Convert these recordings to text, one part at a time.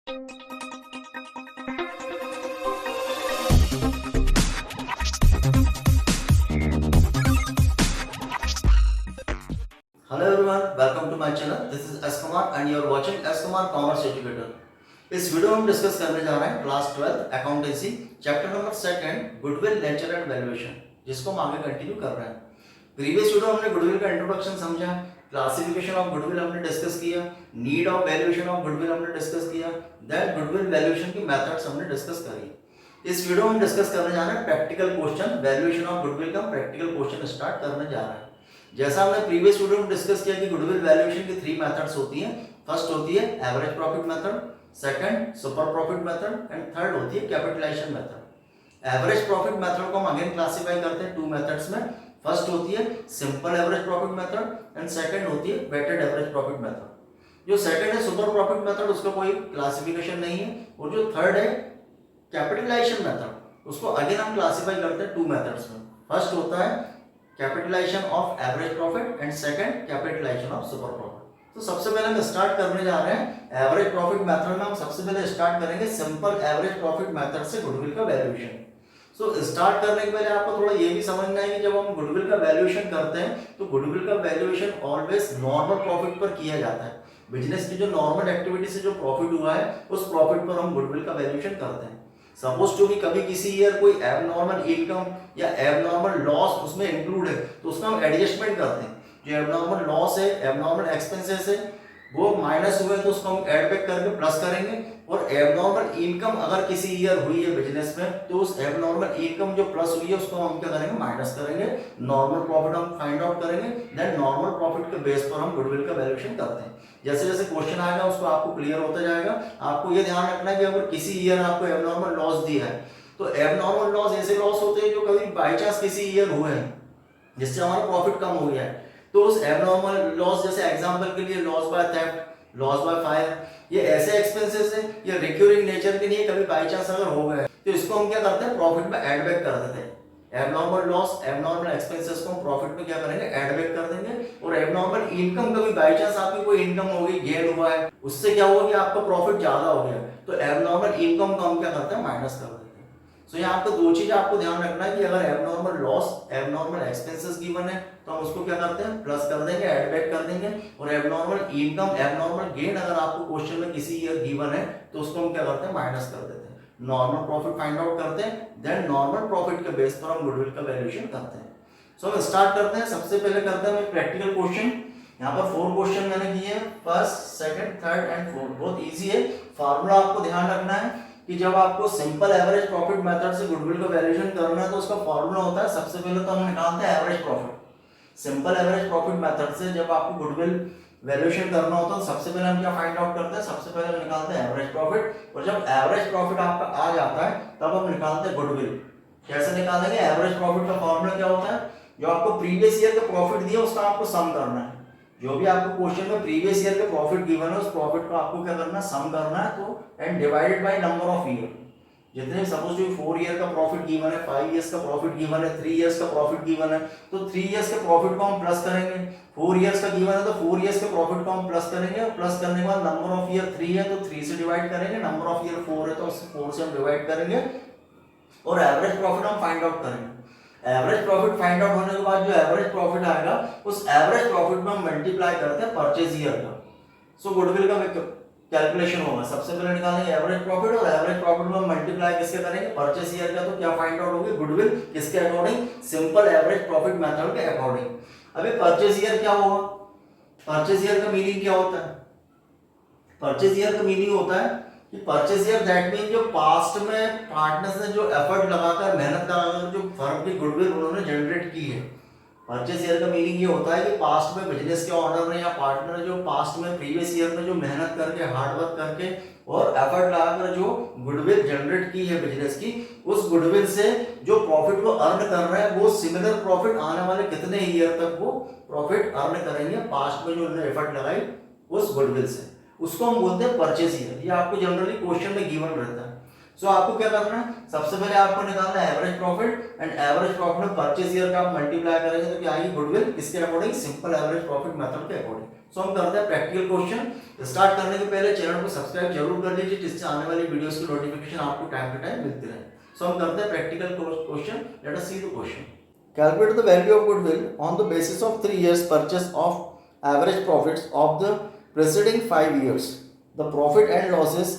Hello everyone, welcome to my channel. This is S Kumar and you are watching S Kumar Commerce Educator. इस video में हम discuss करने जा रहे हैं class 12 accountancy chapter number 2 goodwill nature and valuation, जिसको हम आगे कंटिन्यू कर रहे हैं। प्रीवियस वीडियो हमने गुडविल का इंट्रोडक्शन समझा, क्लासिफिकेशन ऑफ गुडविल हमने डिस्कस किया, need of valuation of goodwill हमने डिस्कस किया, देन गुडविल वैल्यूएशन की मेथड्स हमने डिस्कस करी। इस वीडियो में हम डिस्कस करने जा रहे हैं practical question, valuation of goodwill का प्रैक्टिकल क्वेश्चन स्टार्ट करने जा रहे हैं। जैसा हमने प्रीवियस वीडियो में डिस्कस किया कि गुडविल वैल्यूएशन की 3 मेथड्स होती हैं। फर्स्ट होती है average profit method, second super profit method and third होती है capitalisation method. Average profit method को हम अगेन क्लासिफाई करते हैं 2 मेथड्स में। फर्स्ट होती है simple average profit method and second होती है वेटेड एवरेज प्रॉफिट मेथड। जो सेकंड है सुपर प्रॉफिट मेथड, उसका कोई क्लासिफिकेशन नहीं है, और जो थर्ड है कैपिटलाइजेशन मेथड, उसको अगेन हम क्लासिफाई करते हैं 2 मेथड्स में। फर्स्ट होता है capitalisation of average profit and second capitalisation of super profit. तो सबसे पहले हम स्टार्ट करने जा रहे हैं एवरेज प्रॉफिट मेथड में। हम सबसे पहले स्टार्ट करेंगे सिंपल एवरेज प्रॉफिट मेथड से गुडविल का वैल्यूएशन। सो स्टार्ट करने के पहले आपको थोड़ा ये भी समझना है कि जब हम गुडविल का वैल्यूएशन करते हैं तो गुडविल का वैल्यूएशन ऑलवेज नॉर्मल प्रॉफिट पर किया जाता है। बिजनेस की जो नॉर्मल एक्टिविटी से जो प्रॉफिट हुआ है उस प्रॉफिट पर हम गुडविल का वैल्यूएशन करते हैं। सपोज टू कि कभी किसी ईयर कोई एबनॉर्मल इनकम या एबनॉर्मल लॉस उसमें इंक्लूड है तो उसका हम एडजस्टमेंट करते हैं। जो एबनॉर्मल लॉस है, एबनॉर्मल एक्सपेंसेस है, वो माइनस हुए तो उसको हम ऐड बैक करके प्लस करेंगे। और एबनॉर्मल इनकम अगर किसी ईयर हुई है बिजनेस में तो उस एबनॉर्मल इनकम जो प्लस हुई है उसको हम क्या करेंगे, माइनस करेंगे। नॉर्मल प्रॉफिट हम फाइंड आउट करेंगे, देन नॉर्मल प्रॉफिट के बेस पर हम गुडविल का वैल्यूएशन करते हैं। जैसे जैसे क्वेश्चन आएगा उसको आपको क्लियर होता जाएगा। आपको ये ध्यान रखना है कि अगर किसी ईयर आपको एबनॉर्मल लॉस दिया है तो एबनॉर्मल लॉस ऐसे लॉस होते हैं जो कभी बाई चांस किसी ईयर हुए हैं जिससे हमारा प्रॉफिट कम हो गया है। तो उस एबनॉर्मल लॉस, जैसे एग्जांपल के लिए loss by theft, loss by fire, ये ऐसे एक्सपेंसेस हैं, ये रिकरिंग नेचर के नहीं, कभी बाई चांस अगर हो गए तो इसको हम क्या करते हैं, प्रॉफिट में ऐड बैक कर देते हैं। एबनॉर्मल लॉस, एबनॉर्मल एक्सपेंसेस को हम प्रॉफिट में क्या करेंगे, ऐड बैक कर देंगे। और एबनॉर्मल इनकम, कभी बाई चांस आपकी कोई इनकम हो गई, गेन हुआ है, उससे क्या हुआ कि आपका प्रॉफिट ज्यादा हो गया, तो एबनॉर्मल इनकम को हम क्या करते हैं, माइनस कर देते हैं। सो यहाँ पे 2 चीज आपको ध्यान रखना है कि अगर abnormal loss, abnormal expenses given है तो हम उसको क्या करते हैं, प्लस कर देंगे, ऐड बैक कर देंगे। और एबनॉर्मल इनकम, एबनॉर्मल गेन अगर आपको क्वेश्चन में किसी ईयर गिवन है तो उसको हम क्या करते हैं, माइनस कर देते हैं। नॉर्मल प्रॉफिट फाइंड आउट करते हैं, देन नॉर्मल प्रॉफिट के बेस पर हम गुडविल का वैल्यूएशन करते हैं। सो हम स्टार्ट करते हैं। सबसे पहले करते हैं प्रैक्टिकल क्वेश्चन। यहाँ पर 4 क्वेश्चन मैंने किए हैं, first, second, third and fourth. बहुत इजी है। फार्मूला आपको ध्यान रखना है कि जब आपको सिंपल एवरेज प्रॉफिट मेथड से गुडविल का वैल्यूएशन करना है तो उसका फार्मूला होता है, सबसे पहले तो हम निकालते हैं average profit. Simple average profit method से जब आपको गुडविल वैल्यूएशन करना होता है तो सबसे पहले हम क्या फाइंड आउट करते हैं, सबसे पहले हम निकालते हैं एवरेज प्रॉफिट। और जब एवरेज प्रॉफिट आपका आ जाता है तब हम निकालते हैं गुडविल। कैसे निकालेंगे, एवरेज प्रॉफिट का फार्मूला क्या होता है, जो आपको प्रीवियस ईयर का प्रॉफिट दिया उसका आपको सम करना है। जो भी आपको क्वेश्चन में प्रीवियस ईयर का प्रॉफिट गिवन है उस प्रॉफिट को आपको क्या करना है, सम करना है। तो and divided by number of year. जितने सपोज जो 4 ईयर का प्रॉफिट गिवन है, 5 इयर्स का प्रॉफिट गिवन है, 3 इयर्स का प्रॉफिट गिवन है, तो 3 इयर्स के प्रॉफिट को हम प्लस करेंगे। 4 इयर्स का गिवन है तो 4 इयर्स के प्रॉफिट को हम प्लस करेंगे। और प्लस करने के बाद नंबर ऑफ ईयर 3 है तो 3 से डिवाइड करेंगे, नंबर ऑफ ईयर 4 है तो 4 से हम डिवाइड करेंगे। और एवरेज प्रॉफिट हम फाइंड आउट करेंगे। एवरेज प्रॉफिट फाइंड आउट होने के बाद जो एवरेज प्रॉफिट आएगा उस एवरेज प्रॉफिट में हम मल्टीप्लाई करते हैं परचेज ईयर का। सो गुडविल का कैलकुलेशन होगा, सबसे पहले निकालेंगे एवरेज प्रॉफिट और एवरेज प्रॉफिट में मल्टीप्लाई किसके करेंगे, परचेस ईयर का। तो क्या फाइंड आउट होगी, गुडविल किसके according, simple average profit method के अकॉर्डिंग। अभी परचेस ईयर क्या होगा, परचेस ईयर का मीनिंग क्या होता है, परचेस ईयर का मीनिंग होता है कि परचेस ईयर दैट मीन जो पास्ट में पार्टनर्स ने जो एफर्ट लगाकर, मेहनत लगाकर जो फर्म की गुडविल उन्होंने जनरेट की है। परचेस ईयर का मीनिंग ये होता है कि पास्ट में बिजनेस के ऑनर ने या पार्टनर ने जो पास्ट में प्रीवियस ईयर में जो मेहनत करके, हार्ड वर्क करके और एफर्ट लगाकर जो गुडविल जनरेट की है बिजनेस की, उस गुडविल से जो प्रॉफिट वो अर्न कर रहे हैं वो सिमिलर प्रॉफिट आने वाले कितने ईयर तक वो प्रॉफिट अर्न करेंगे पास्ट में जो उन्होंने एफर्ट लगाई उस गुडविल से, उसको हम बोलते हैं परचेस ईयर। ये आपको जनरली क्वेश्चन में गिवन रहता है। सो आपको क्या करना है, सबसे पहले आपको निकालना है average profit and average profit में परचेस ईयर का आप मल्टीप्लाई करेंगे तो क्या आएगी, गुडविल। इसके according simple average profit method के अकॉर्डिंग। सो हम करते हैं प्रैक्टिकल क्वेश्चन। स्टार्ट करने के पहले चैनल को सब्सक्राइब जरूर कर लीजिए, जिससे आने वाली वीडियोस की नोटिफिकेशन आपको टाइम टू टाइम मिलती रहे। सो हम करते हैं practical question. Let us see the question. Calculate the value of goodwill on the basis of 3 years purchase of average profits of the preceding 5 years। The profit and losses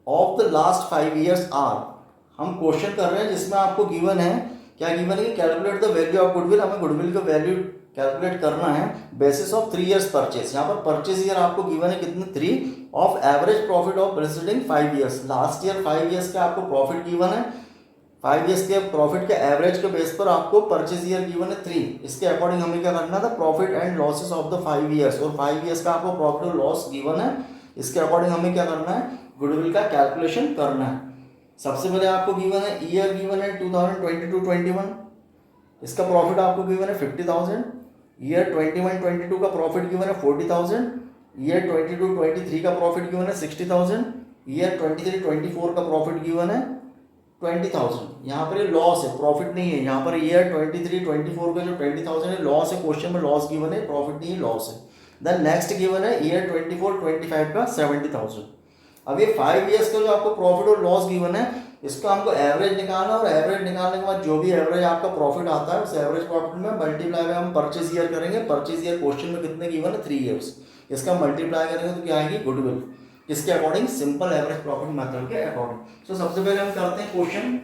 of the last 5 years are. हम question कर रहे हैं जिसमें आपको given है, क्या given है, calculate the value of goodwill. हमें गुडविल का वैल्यू कैलकुलेट करना है बेसिस ऑफ 3 years परचेस। यहाँ पर परचेस ईयर आपको गिवन है कितने, 3 of average profit of preceding 5 years। Last year 5 years का आपको प्रॉफिट गिवन है, 5 years के प्रॉफिट के एवरेज के बेस पर आपको परचेस ईयर गिवन है 3। इसके अकॉर्डिंग हमें क्या करना था, profit and losses of the 5 years, और 5 years का आपको प्रॉफिट और लॉस गिवन है। इसके अकॉर्डिंग हमें क्या करना है, गुडविल का कैलकुलेशन करना है। सबसे पहले आपको गिवन है, ईयर गिवन है 2022-21। इसका प्रॉफिट आपको गिवन है 50,000। ईयर 21-22 का प्रॉफिट गिवन है 40,000। ईयर 22-23 का प्रॉफिट गिवन है 60,000। ईयर 23-24 का प्रॉफिट गिवन है 20,000। यहाँ पर ये लॉस है, प्रॉफिट नहीं है। यहाँ पर ईयर 23-24 का जो 20,000 है लॉस है, क्वेश्चन में लॉस गिवन है, प्रॉफिट नहीं है, लॉस है। देन नेक्स्ट गिवन है ईयर 24-25 का 70,000। अब ये 5 years का जो आपको प्रॉफिट और लॉस गिवन है, इसका हमको एवरेज निकालना है, और एवरेज निकालने के बाद जो भी एवरेज आपका प्रॉफिट आता है उस एवरेज प्रॉफिट में मल्टीप्लाई में हम परचेज ईयर करेंगे। परचेज ईयर क्वेश्चन में कितने गिवन है, 3 years। इसका मल्टीप्लाई करेंगे तो क्या आएगी, गुडविल। किसके according, simple average profit method के अकॉर्डिंग। सो सबसे पहले हम करते हैं question.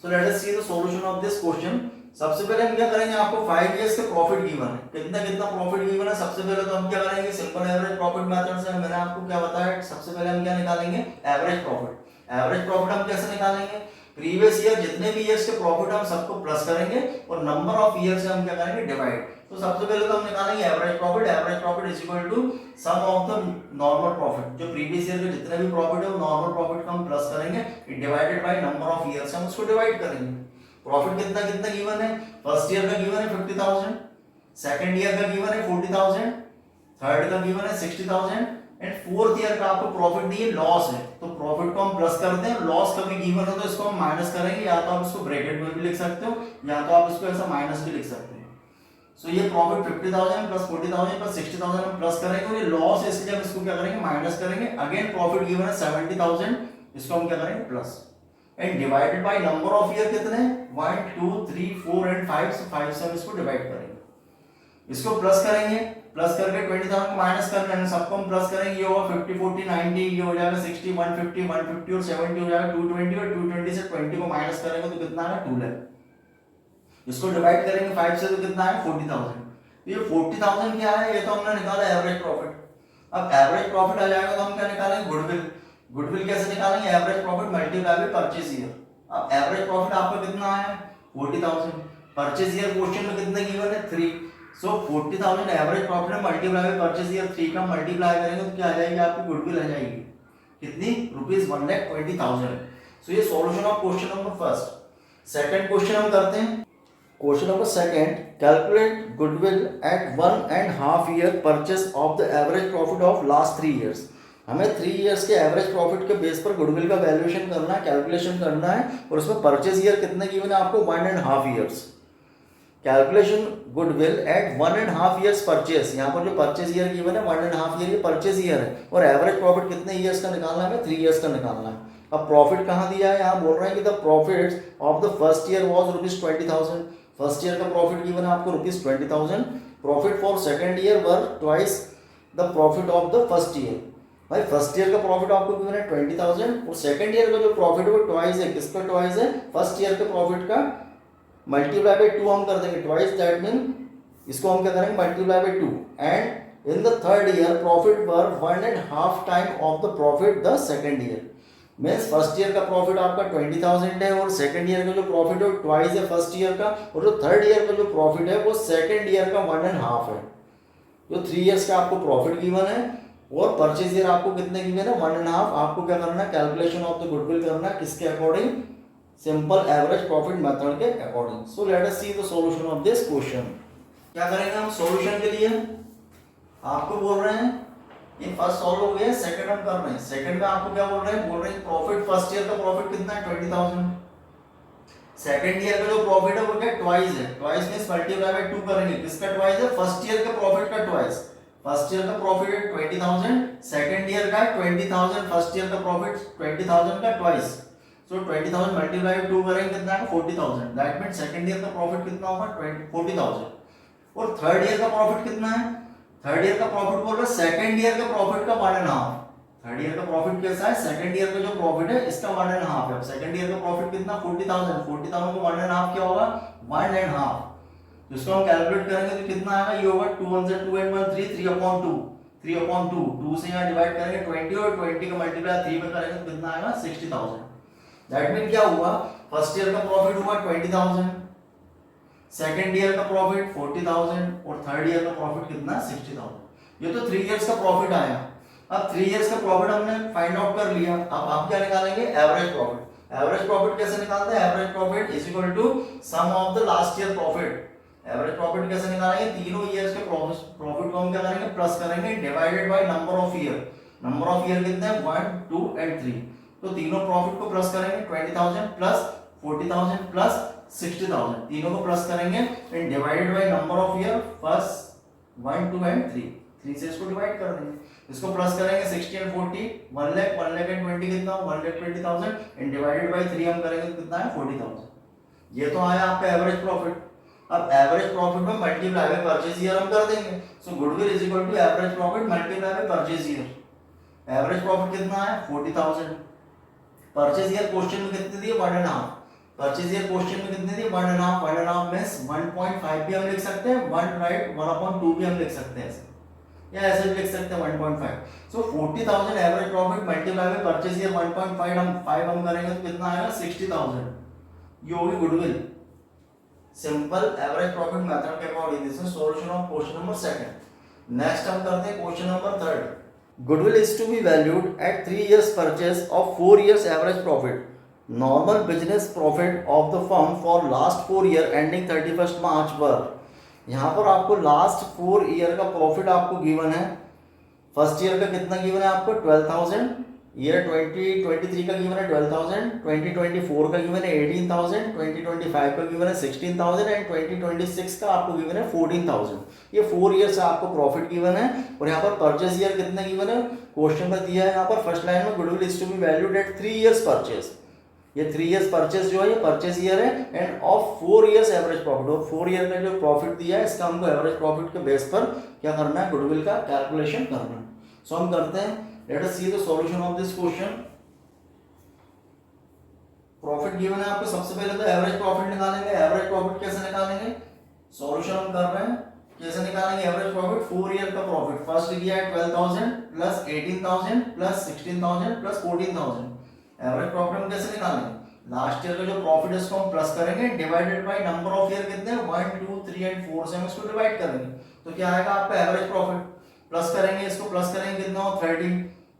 So let us see the solution of this question. सबसे पहले हम क्या करेंगे, आपको 5 years का प्रॉफिट गिवन है, कितना कितना प्रॉफिट गिवन है। सबसे पहले तो हम क्या करेंगे, सिंपल एवरेज प्रॉफिट मेथड से। मैंने आपको क्या बताया, सबसे पहले हम क्या निकालेंगे, एवरेज प्रॉफिट। एवरेज प्रॉफिट हम कैसे निकालेंगे, प्रीवियस ईयर जितने भी ईयर्स के प्रॉफिट हम सबको प्लस करेंगे और नंबर ऑफ ईयर से हम क्या करेंगे, डिवाइड। तो सबसे पहले तो हम निकालेंगे average profit. Average profit is equal to sum of the normal profit. जो प्रीवियस ईयर के जितने भी प्रॉफिट है वो नॉर्मल प्रॉफिट को हम प्लस करेंगे, divided by number of year से हम उसको डिवाइड करेंगे। प्रॉफिट कितना कितना गिवन है, फर्स्ट ईयर का गिवन है 50,000, सेकंड ईयर का गिवन है 40,000, थर्ड का गिवन है 60,000 एंड फोर्थ ईयर का आपको प्रॉफिट नहीं है, लॉस है। तो प्रॉफिट को हम प्लस करते हैं, लॉस कभी गिवन हो तो इसको हम माइनस करेंगे। या तो आप इसको ब्रैकेट में भी लिख सकते हो, या तो आप इसको ऐसा माइनस भी लिख सकते हो। सो ये प्रॉफिट 50,000 प्लस 40,000 प्लस 60,000 हम प्लस करेंगे, और ये लॉस है इसलिए हम इसको क्या करेंगे, माइनस करेंगे। अगेन प्रॉफिट गिवन है 70,000, इसको हम क्या करेंगे, plus, and divided by number of year कितने, 1 2 3 4 एंड 5। सो 5 से हम इसको डिवाइड करेंगे, इसको प्लस करेंगे, प्लस करके 20,000 को माइनस कर लेंगे, सबको हम प्लस करेंगे। ये होगा 50 40 90, ये हो जाएगा 60 150 150 और 70 हो जाएगा 220, और 220 से 20 को माइनस करेंगे तो कितना आएगा, 2 लाख। इसको डिवाइड करेंगे 5 से तो कितना आएगा, 40,000। ये 40,000 क्या है, ये तो हमने निकाला एवरेज प्रॉफिट। अब एवरेज प्रॉफिट आ जाएगा तो हम क्या निकालेंगे, गुडविल। गुडविल कैसे निकालेंगे, average profit multiply by purchase year. अब एवरेज प्रॉफिट आपका कितना आया, 40,000। परचेज ईयर क्वेश्चन में कितने गिवन है, 3। सो 40,000 एवरेज प्रॉफिट है, मल्टीप्लाई बाय परचेज ईयर 3 का मल्टीप्लाई करेंगे तो क्या आ जाएगी, आपकी गुडविल आ जाएगी कितनी, ₹1,20,000। सो ये solution of question number first. Second question हम करते हैं, question number second. Calculate goodwill at 1.5 year purchase of the average profit of last 3 years। हमें 3 years के एवरेज प्रॉफिट के बेस पर गुडविल का वैल्यूएशन करना है, कैलकुलेशन करना है, और उसमें परचेज ईयर कितने गिवन है आपको, 1.5 years। Calculation goodwill at 1.5 years purchase. यहाँ पर जो परचेज ईयर गिवन है 1.5 year, ये परचेज ईयर है, और एवरेज प्रॉफिट कितने ईयर्स का निकालना है, 3 years का निकालना है। अब प्रॉफिट कहाँ दिया है, यहाँ बोल रहे हैं कि the profit of the first year was ₹20,000। First year का प्रॉफिट गिवन है आपको ₹20,000। Profit for second year were twice the profit of the first year. भाई फर्स्ट ईयर का प्रॉफिट आपको गिवन है 20,000, और सेकंड ईयर का जो प्रॉफिट है वो ट्वाइस है। किसका ट्वाइस है, फर्स्ट ईयर के प्रॉफिट का। मल्टीप्लाई बाय 2 हम कर देंगे, ट्वाइस दैट मीन इसको हम क्या करेंगे, multiply by 2। And in the third year profit were 1.5 time of the profit the second year. Means first year का प्रॉफिट आपका 20,000 है, और सेकंड ईयर का जो प्रॉफिट है वो ट्वाइस है फर्स्ट ईयर का, और जो थर्ड ईयर का जो प्रॉफिट है वो सेकंड ईयर का 1.5 है। जो 3 years का आपको प्रॉफिट गिवन है, और परचेज ईयर आपको कितने गिवन है, 1.5। आपको क्या करना है, कैलकुलेशन ऑफ द गुडविल करना है, किसके according, simple average profit method के according. So let us see the solution of this question. क्या करेंगे हम सॉल्यूशन के लिए, आपको बोल रहे हैं ये फर्स्ट सॉल्व हो गया, सेकंड हम कर रहे हैं। सेकंड में आपको क्या बोल रहे हैं प्रॉफिट फर्स्ट ईयर का प्रॉफिट कितना है, 20,000। सेकंड ईयर का जो प्रॉफिट है वो क्या ट्वाइस है, ट्वाइस मींस मल्टीप्लाई बाय 2 करेंगे। किसका ट्वाइस है, फर्स्ट ईयर के प्रॉफिट का ट्वाइस। फर्स्ट ईयर का प्रॉफिट है 20,000, सेकंड ईयर का 20,000, फर्स्ट ईयर का प्रॉफिट 20,000 का ट्वाइस, सो 20,000 मल्टीप्लाई 2 करेंगे कितना आएगा 40,000, दैट मींस सेकंड ईयर का प्रॉफिट कितना होगा 40,000। और थर्ड ईयर का प्रॉफिट कितना है, थर्ड ईयर का प्रॉफिट बोल रहा है सेकंड ईयर का प्रॉफिट का 1.5, थर्ड ईयर का प्रॉफिट कैसा है, सेकंड ईयर का जो प्रॉफिट है इसका 1.5 है। सेकंड ईयर का प्रॉफिट कितना 40,000, 40,000 को 1.5 क्या होगा 1.5, जिसको हम कैलकुलेट करेंगे तो कितना आएगा, ये होगा 2 1 2 8 1 3 3/2, 3/2, 2 से यहाँ डिवाइड करेंगे 20 और 20 का मल्टीप्लाई 3 में करेंगे तो कितना आएगा 60,000। दैट मीन क्या हुआ, फर्स्ट ईयर का प्रॉफिट हुआ 20,000, सेकंड ईयर का प्रॉफिट 40,000 और थर्ड ईयर का प्रॉफिट कितना 60,000। ये तो 3 इयर्स का प्रॉफिट आया। अब 3 इयर्स का प्रॉफिट हमने फाइंड आउट कर लिया, अब आप क्या निकालेंगे, एवरेज प्रॉफिट। एवरेज प्रॉफिट कैसे निकालते हैं, average profit is equal to sum of the last year profit. Average profit कैसे निकालेंगे, तीनों ईयर्स के प्रॉफिट को हम क्या करेंगे, प्लस करेंगे, divided by number of year. Number of year कितने हैं 1 2 एंड 3, तो तीनों प्रॉफिट को प्लस करेंगे, 20,000 प्लस 40,000 प्लस 60,000, तीनों को प्लस करेंगे and divided by number of year, first 1 2 and 3 से इसको डिवाइड कर देंगे, इसको प्लस करेंगे 60 एंड 40, 1 लाख एंड 20 कितना, 1,20,000 एंड डिवाइडेड बाय 3 हम करेंगे तो कितना है 40,000। ये तो आया आपका एवरेज प्रॉफिट। अब एवरेज प्रॉफिट में मल्टीप्लाई बाय परचेज ईयर हम कर देंगे, so goodwill is equal to average profit multiply by purchase year. Average profit कितना है 40,000, परचेज ईयर क्वेश्चन में कितने दिए 1.5, परचेज ईयर क्वेश्चन में कितने दिए 1.5, 1.5 मींस 1.5 भी हम लिख सकते हैं, 1 राइट 1/2 भी हम लिख सकते हैं ऐसे, या ऐसे भी लिख सकते हैं 1.5। So 40,000 average profit multiply by purchase year 1.5 हम करेंगे तो कितना आएगा 60,000, ये होगी goodwill. Simple average profit method के according this is solution of question number 2। Next हम करते हैं question number 3। Goodwill is to be valued at 3 years purchase of 4 years average profit, normal business profit of the firm for last 4 year ending 31 March वर। यहाँ पर आपको last 4 year का profit आपको given है। First year का कितना given है आपको 12,000, ईयर 2023 का गिवन है 12,000, 2024 का गिवन है 18,000, 2025 का गिवन है 16,000 एंड 2026 का आपको गिवन है 14,000। ये 4 ईयर से आपको प्रॉफिट गिवन है। और यहाँ पर परचेज ईयर कितना गिवन है, क्वेश्चन में दिया है यहाँ पर फर्स्ट लाइन में, goodwill is to be valued at 3 years purchase. ये 3 इयर्स परचेज जो है ये परचेज ईयर है and of 4 years average profit, और 4 ईयर का जो प्रॉफिट दिया है इसका हमको एवरेज प्रॉफिट के बेस पर क्या करना है, गुडविल का कैलकुलेशन करना है। सो हम करते हैं, late us see the solution of this question. Profit given है आपको, सबसे पहले तो एवरेज प्रॉफिट निकालेंगे। एवरेज प्रॉफिट कैसे निकालेंगे, सॉल्यूशन हम कर रहे हैं, कैसे निकालेंगे एवरेज प्रॉफिट, 4 ईयर का प्रॉफिट। फर्स्ट दिया है 12,000 plus 18,000 plus 16,000 plus 14,000। Average profit हम कैसे निकालेंगे, लास्ट ईयर का जो प्रॉफिट है इसको हम प्लस करेंगे, divided by number of year कितने हैं 1 2 3 एंड 4 से हम इसको डिवाइड करेंगे तो क्या आएगा आपका एवरेज प्रॉफिट। प्लस करेंगे, इसको प्लस करेंगे कितना हो 30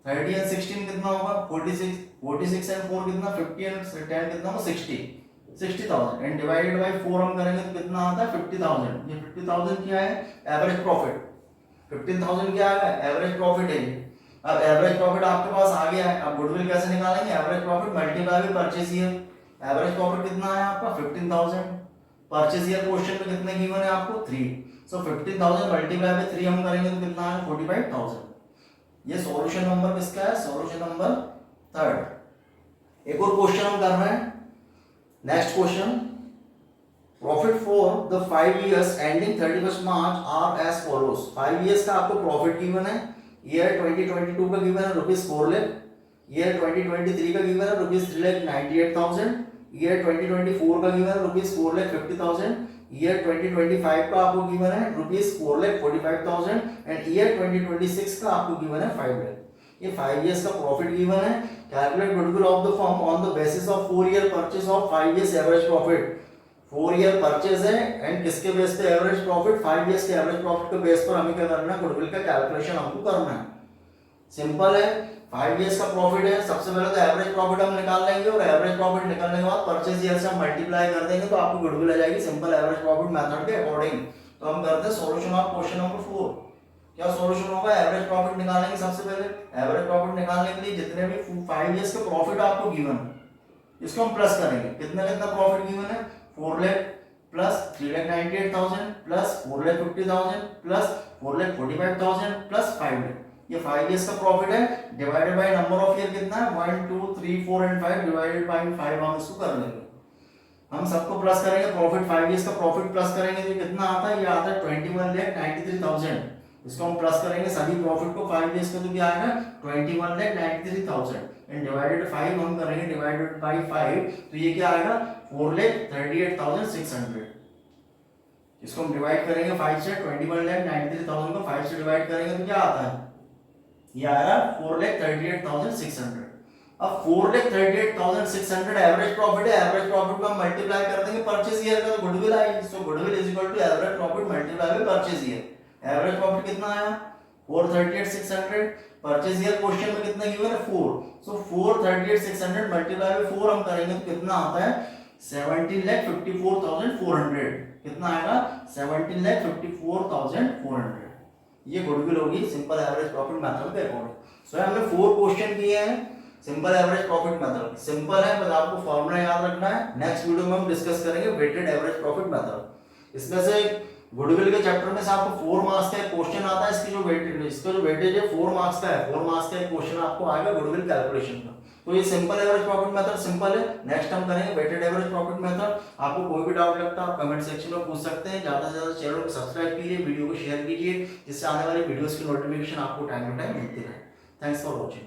एंड 16 कितना होगा 46, 46 एंड 4 कितना 50 एंड 10 कितना हो 60,000 एंड डिवाइडेड बाय 4 हम करेंगे तो कितना आता है 50,000। ये 50,000 क्या है एवरेज प्रॉफिट, 15,000 क्या आएगा एवरेज प्रॉफिट है। अब एवरेज प्रॉफिट आपके पास आ गया है, अब गुडविल कैसे निकालेंगे, average profit multiply by purchase year. Average profit कितना है आपका 15,000, परचेज ईयर क्वेश्चन में कितने गिवन है आपको 3, सो 15,000 मल्टीप्लाई बाय 3 हम करेंगे तो कितना है 45,000। ये सॉल्यूशन नंबर किसका है, सॉल्यूशन नंबर 3। एक और क्वेश्चन हम कर रहे हैं, next question, profit for the 5 years ending 31 March are as follows. 5 years का आपको प्रॉफिट गिवन है, ईयर 2022 का गिवन है ₹4 लाख, ईयर 2023 का गिवन है ₹3,98,000, ईयर 2024 का गिवन है ₹4,50,000, ईयर 2025 का आपको गिवन है ₹4,45,000 एंड ईयर 2026 का आपको गिवन है 5 लाख। ये 5 इयर्स का प्रॉफिट गिवन है। Calculate goodwill of the firm on the basis of 4 year purchase of 5 years average profit. 4 year purchase है एंड किसके बेस पे एवरेज प्रॉफिट, 5 इयर्स के एवरेज प्रॉफिट के बेस पर हमें क्या करना है, गुडविल का कैलकुलेशन हमको करना है। सिंपल है, 5 इयर्स का प्रॉफिट है, सबसे पहले तो एवरेज प्रॉफिट हम निकाल लेंगे और एवरेज प्रॉफिट निकालने के बाद परचेज ईयर से हम मल्टीप्लाई कर देंगे तो आपको गुडविल आ जाएगी सिंपल एवरेज प्रॉफिट मेथड के अकॉर्डिंग। तो हम करते हैं सॉल्यूशन ऑफ क्वेश्चन नंबर 4। क्या सॉल्यूशन होगा, एवरेज प्रॉफिट निकालेंगे सबसे पहले। एवरेज प्रॉफिट निकालने के लिए जितने भी 5 इयर्स का प्रॉफिट आपको गिवन इसको हम प्लस करेंगे। कितना कितना प्रॉफिट गिवन है 4 lakh plus 3,98,000 plus 4,50,000 plus 4,45,000 plus 5 lakh, ये 5 years का प्रॉफिट है divided by number of year कितना है 1 2 3 4 एंड 5 डिवाइडेड बाय 5 हम इसको कर लेंगे। हम सबको प्लस करेंगे प्रॉफिट 5 years का प्रॉफिट प्लस करेंगे तो कितना आता है, ये आता है 21,93,000। इसको हम प्लस करेंगे सभी प्रॉफिट को 5 years का तो क्या आएगा 21,93,000 एंड डिवाइडेड 5 हम करेंगे डिवाइडेड बाय 5 तो ये क्या आएगा 4,38,600। इसको हम डिवाइड करेंगे 5 से 21,93,000 को 5 से डिवाइड करेंगे तो क्या आता है, ये आएगा 4,38,600। अब 4,38,600 एवरेज प्रॉफिट है, एवरेज प्रॉफिट को हम मल्टीप्लाई कर देंगे परचेज ईयर का तो गुडविल आएगी, so goodwill is equal to average profit multiply by purchase year. Average profit कितना आया 438,600, परचेज ईयर क्वेश्चन में कितना गिवन है 4, सो 438,600 मल्टीप्लाई बाय 4 हम करेंगे तो कितना आता है 17,54,400। कितना आएगा 17,54,400। ये गुडविल होगी सिंपल एवरेज प्रॉफिट मेथड के अकॉर्डिंग। सो हमने 4 क्वेश्चन किए हैं simple average profit method, simple है बस आपको फॉर्मूला याद रखना है। नेक्स्ट वीडियो में हम डिस्कस करेंगे वेटेड एवरेज प्रॉफिट मेथड। इसमें से गुडविल के चैप्टर में से आपको 4 मार्क्स का क्वेश्चन आता है, इसका जो वेटेज है 4 मार्क्स का है, 4 मार्क्स का क्वेश्चन आपको आएगा गुडविल कैलकुलेशन का। तो ये simple average profit method simple है। नेक्स्ट हम करेंगे वेटेड एवरेज प्रॉफिट मेथड। आपको कोई भी डाउट लगता है आप कमेंट सेक्शन में पूछ सकते हैं। ज्यादा से ज्यादा चैनल को सब्सक्राइब कीजिए, वीडियो को शेयर कीजिए, जिससे आने वाली वीडियोस की नोटिफिकेशन आपको टाइम टू टाइम मिलती रहे। Thanks for watching.